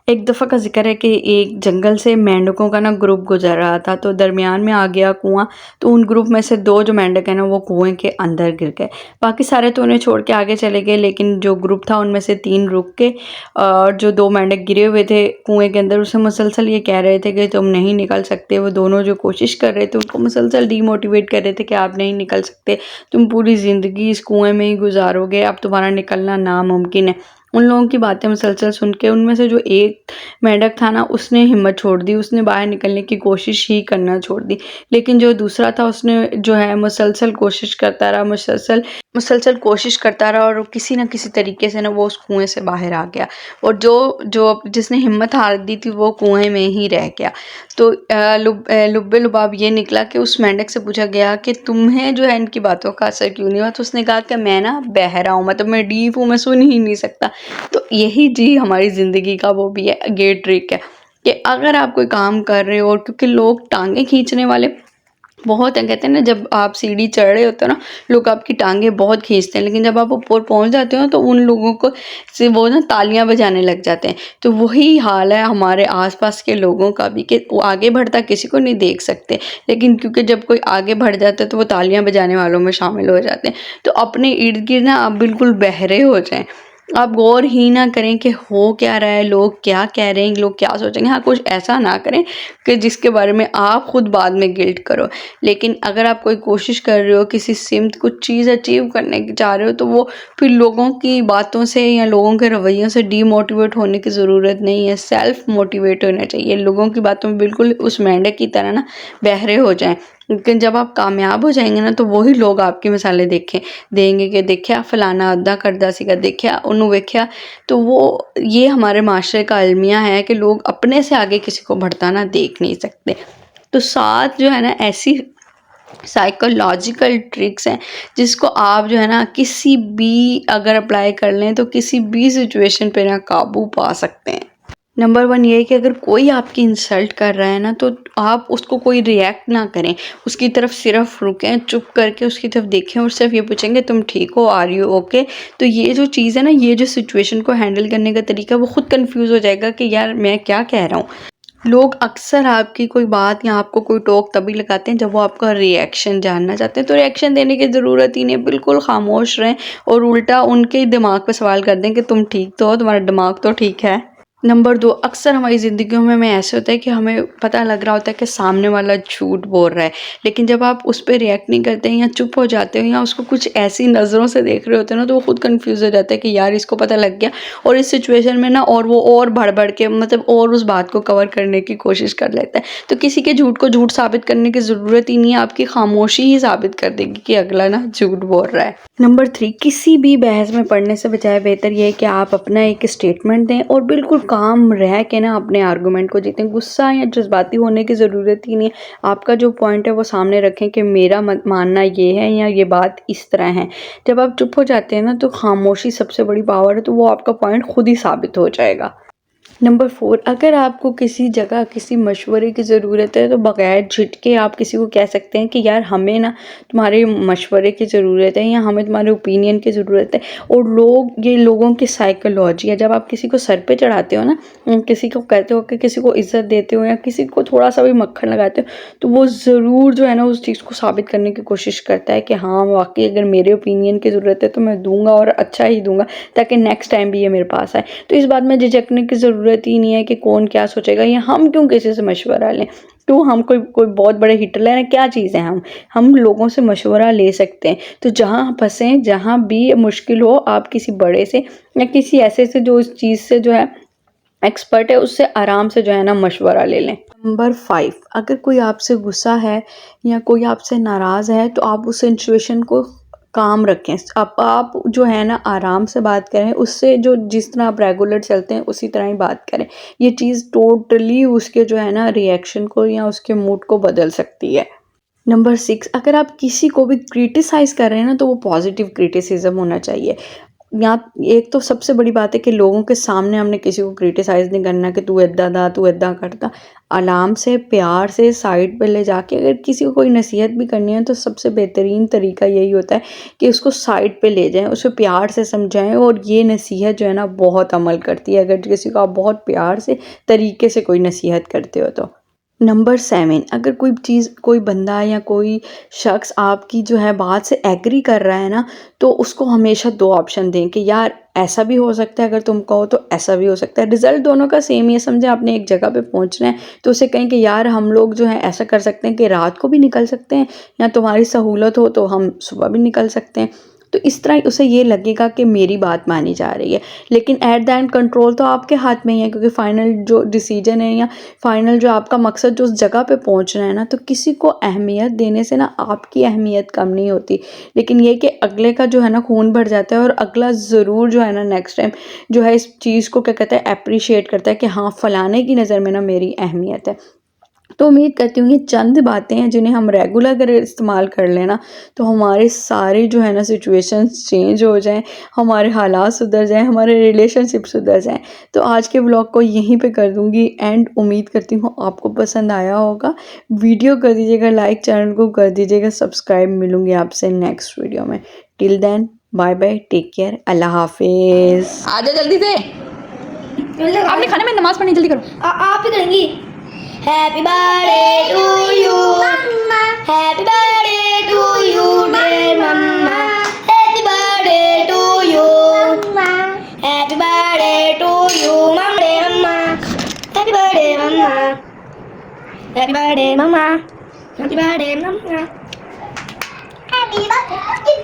एक दफ़ा का ज़िक्र है कि एक जंगल से मेंढकों का ना ग्रुप गुजर रहा था, तो दरमियान में आ गया कुआं। तो उन ग्रुप में से दो जो मेंढक है ना वो कुएं के अंदर गिर गए। बाकी सारे तो उन्हें छोड़ के आगे चले गए, लेकिन जो ग्रुप था उनमें से तीन रुक के और जो दो मेंढक गिरे हुए थे कुएं के अंदर उसे मुसलसल ये कह रहे थे कि तुम नहीं निकल सकते। वो दोनों जो कोशिश कर रहे थे उनको मुसलसल डीमोटिवेट कर रहे थे कि आप नहीं निकल सकते, तुम पूरी ज़िंदगी इस कुएं में ही गुजारोगे, अब तुम्हारा निकलना नामुमकिन है। उन लोगों की बातें मुसलसल सुन के उनमें से जो एक मेंढक था ना उसने हिम्मत छोड़ दी, उसने बाहर निकलने की कोशिश ही करना छोड़ दी। लेकिन जो दूसरा था उसने जो है मुसलसल कोशिश करता रहा, मुसलसल मुसलसल कोशिश करता रहा और किसी न किसी तरीके से ना वो उस कुएं से बाहर आ गया। और जो जो जिसने हिम्मत हार दी थी वो कुएं में ही रह गया। तो लुब्बे लुबाब ये निकला कि उस मेंढक से पूछा गया कि तुम्हें जो है इनकी बातों का असर क्यों नहीं हुआ। तो उसने कहा कि मैं ना बहरा हूँ, मतलब मैं डीप हूँ, मैं सुन ही नहीं सकता। तो यही जी हमारी ज़िंदगी का वो भी है ये ट्रिक है कि अगर आप कोई काम कर रहे हो, और क्योंकि लोग टांगे खींचने वाले बहुत हैं, कहते हैं ना जब आप सीढ़ी चढ़ रहे होते हो ना लोग आपकी टांगे बहुत खींचते हैं, लेकिन जब आप ऊपर पहुंच जाते हो तो उन लोगों को से वो ना तालियां बजाने लग जाते हैं। तो वही हाल है हमारे आसपास के लोगों का भी कि वो आगे बढ़ता किसी को नहीं देख सकते, लेकिन क्योंकि जब कोई आगे बढ़ जाता है तो वो तालियां बजाने वालों में शामिल हो जाते हैं। तो अपने इर्द गिर्द ना आप बिल्कुल बहरे हो जाएं, आप गौर ही ना करें कि हो क्या रहा है, लोग क्या कह रहे हैं, लोग क्या सोचेंगे। हाँ, कुछ ऐसा ना करें कि जिसके बारे में आप खुद बाद में गिल्ट करो। लेकिन अगर आप कोई कोशिश कर रहे हो, किसी सिमत कुछ चीज़ अचीव करने की चाह रहे हो, तो वो फिर लोगों की बातों से या लोगों के रवैयों से डीमोटिवेट होने की ज़रूरत नहीं है। सेल्फ मोटिवेट होना चाहिए। लोगों की बातों में बिल्कुल उस मेंढक की तरह ना बहरे हो जाएं। लेकिन जब आप कामयाब हो जाएंगे ना तो वही लोग आपकी मिसालें देंगे कि देखिया फलाना अद्दा करदा सीगा, देखिया उन्होंने वेख्या। तो वो ये हमारे माशरे का अलमिया है कि लोग अपने से आगे किसी को बढ़ताना देख नहीं सकते। तो साथ जो है ना ऐसी साइकोलॉजिकल ट्रिक्स हैं जिसको आप जो है ना किसी भी अगर अप्लाई कर लें तो किसी भी सिचुएशन पे ना काबू पा सकते हैं। नंबर 1 ये है कि अगर कोई आपकी इंसल्ट कर रहा है ना तो आप उसको कोई रिएक्ट ना करें, उसकी तरफ सिर्फ रुकें, चुप करके उसकी तरफ देखें और सिर्फ ये पूछेंगे तुम ठीक हो, आर यू ओके। तो ये जो चीज़ है ना, ये जो सिचुएशन को हैंडल करने का तरीका, वो खुद कंफ्यूज हो जाएगा कि यार मैं क्या कह रहा हूँ। लोग अक्सर आपकी कोई बात या आपको कोई टोक तभी लगाते हैं जब वो आपका रिएक्शन जानना चाहते हैं। तो रिएक्शन देने की ज़रूरत ही नहीं, बिल्कुल खामोश रहें और उल्टा उनके दिमाग पे सवाल कर दें कि तुम ठीक तो हो, तुम्हारा दिमाग तो ठीक है। नंबर 2, अक्सर हमारी ज़िंदगियों में ऐसे होता है कि हमें पता लग रहा होता है कि सामने वाला झूठ बोल रहा है, लेकिन जब आप उस पर रिएक्ट नहीं करते हैं या चुप हो जाते हो या उसको कुछ ऐसी नज़रों से देख रहे होते हैं ना, तो वो खुद कंफ्यूज हो जाता है कि यार इसको पता लग गया। और इस सिचुएशन में ना और वो और बढ़ बढ़ के मतलब और उस बात को कवर करने की कोशिश कर लेता है। तो किसी के झूठ को झूठ साबित करने की ज़रूरत ही नहीं है, आपकी खामोशी ही साबित कर देगी कि अगला ना झूठ बोल रहा है। नंबर 3, किसी भी बहस में पढ़ने से बजाय बेहतर ये है कि आप अपना एक स्टेटमेंट दें और बिल्कुल काम रह के ना अपने आर्गूमेंट को जीतें। गुस्सा या जज्बाती होने की ज़रूरत ही नहीं है। आपका जो पॉइंट है वो सामने रखें कि मेरा मानना ये है या ये बात इस तरह है। जब आप चुप हो जाते हैं ना तो खामोशी सबसे बड़ी पावर है, तो वो आपका पॉइंट खुद ही साबित हो जाएगा। नंबर 4, अगर आपको किसी जगह किसी मशवरे की ज़रूरत है तो बग़ैर झिझके आप किसी को कह सकते हैं कि यार हमें ना तुम्हारे मशवरे की ज़रूरत है या हमें तुम्हारे ओपिनियन की ज़रूरत है। और ये लोगों की साइकोलॉजी है। जब आप किसी को सर पे चढ़ाते हो ना, किसी को कहते हो कि किसी को इज़्ज़त देते हो या किसी को थोड़ा सा भी मक्खन लगाते हो, तो वो ज़रूर जो है ना उस चीज़ को साबित करने की कोशिश करता है कि हाँ वाकई अगर मेरे ओपिनियन की ज़रूरत है तो मैं दूंगा और अच्छा ही दूंगा, ताकि नेक्स्ट टाइम भी ये मेरे पास आए। तो इस बात में झिझकने की ज़रूरत ही नहीं है कि कौन क्या सोचेगा या हम क्यों किसी से मशवरा लें। तो हम कोई बहुत बड़े हिटलर हैं, क्या चीज़ है हम लोगों से मशवरा ले सकते हैं। तो जहाँ फंसें, जहाँ भी मुश्किल हो, आप किसी बड़े से या किसी ऐसे से जो इस चीज़ से जो है एक्सपर्ट है उससे आराम से जो है ना मशवरा ले लें। नंबर 5, अगर कोई आपसे गुस्सा है या कोई आपसे नाराज़ है तो आप उस सिचुएशन को काम रखें। आप जो है ना आराम से बात करें, उससे जो जिस तरह आप रेगुलर चलते हैं उसी तरह ही बात करें। ये चीज़ टोटली उसके जो है ना रिएक्शन को या उसके मूड को बदल सकती है। नंबर 6, अगर आप किसी को भी क्रिटिसाइज़ कर रहे हैं ना तो वो पॉजिटिव क्रिटिसिज्म होना चाहिए। यहाँ एक तो सबसे बड़ी बात है कि लोगों के सामने हमने किसी को क्रिटिसाइज़ नहीं करना कि तू इदा दा, तू इदा करता। आराम से प्यार से साइड पे ले जाके अगर किसी को कोई नसीहत भी करनी है तो सबसे बेहतरीन तरीका यही होता है कि उसको साइड पे ले जाएं, उसे प्यार से समझाएं। और ये नसीहत जो है ना बहुत अमल करती है अगर किसी को आप बहुत प्यार से तरीके से कोई नसीहत करते हो तो। नंबर 7, अगर कोई चीज़, कोई बंदा या कोई शख्स आपकी जो है बात से एग्री कर रहा है ना, तो उसको हमेशा 2 ऑप्शन दें कि यार ऐसा भी हो सकता है, अगर तुम कहो तो ऐसा भी हो सकता है। रिज़ल्ट दोनों का सेम ही है। समझे आपने एक जगह पे पहुंचना है तो उसे कहें कि यार हम लोग जो है ऐसा कर सकते हैं कि रात को भी निकल सकते हैं, या तुम्हारी सहूलत हो तो हम सुबह भी निकल सकते हैं। तो इस तरह उसे ये लगेगा कि मेरी बात मानी जा रही है। लेकिन एट द एंड कंट्रोल तो आपके हाथ में ही है, क्योंकि फाइनल जो डिसीजन है या फाइनल जो आपका मकसद जो उस जगह पे पहुंचना है ना, तो किसी को अहमियत देने से ना आपकी अहमियत कम नहीं होती। लेकिन ये कि अगले का जो है ना खून भर जाता है और अगला ज़रूर जो है ना नेक्स्ट टाइम जो है इस चीज़ को क्या कहता है अप्रिशिएट करता है कि हाँ फ़लाने की नज़र में ना मेरी अहमियत है। तो उम्मीद करती हूँ ये चंद बातें हैं जिन्हें हम रेगुलर अगर इस्तेमाल कर लेना तो हमारे सारे जो है ना सिचुएशंस चेंज हो जाएं, हमारे हालात सुधर जाएं, हमारे रिलेशनशिप सुधर जाएं। तो आज के ब्लॉग को यहीं पे कर दूँगी एंड उम्मीद करती हूँ आपको पसंद आया होगा। वीडियो कर दीजिएगा लाइक, चैनल को कर दीजिएगा सब्सक्राइब। मिलूँगी आपसे नेक्स्ट वीडियो में। Till then bye bye, take care, अल्लाह हाफिज़। आजा जल्दी से, आपने खाने में नमाज पढ़नी, जल्दी करो। आप ही करेंगी। हैप्पी बर्थडे टू यू मम्मा, happy birthday to you dear मम्मा, हैप्पी बर्थडे टू यू मम्मा, हैप्पी बर्थडे टू यू मम्मा, हैप्पी बर्थडे मम्मा, हैप्पी बर्थडे मम्मा, हैप्पी बर्थडे मम्मा, हैप्पी बर्थडे।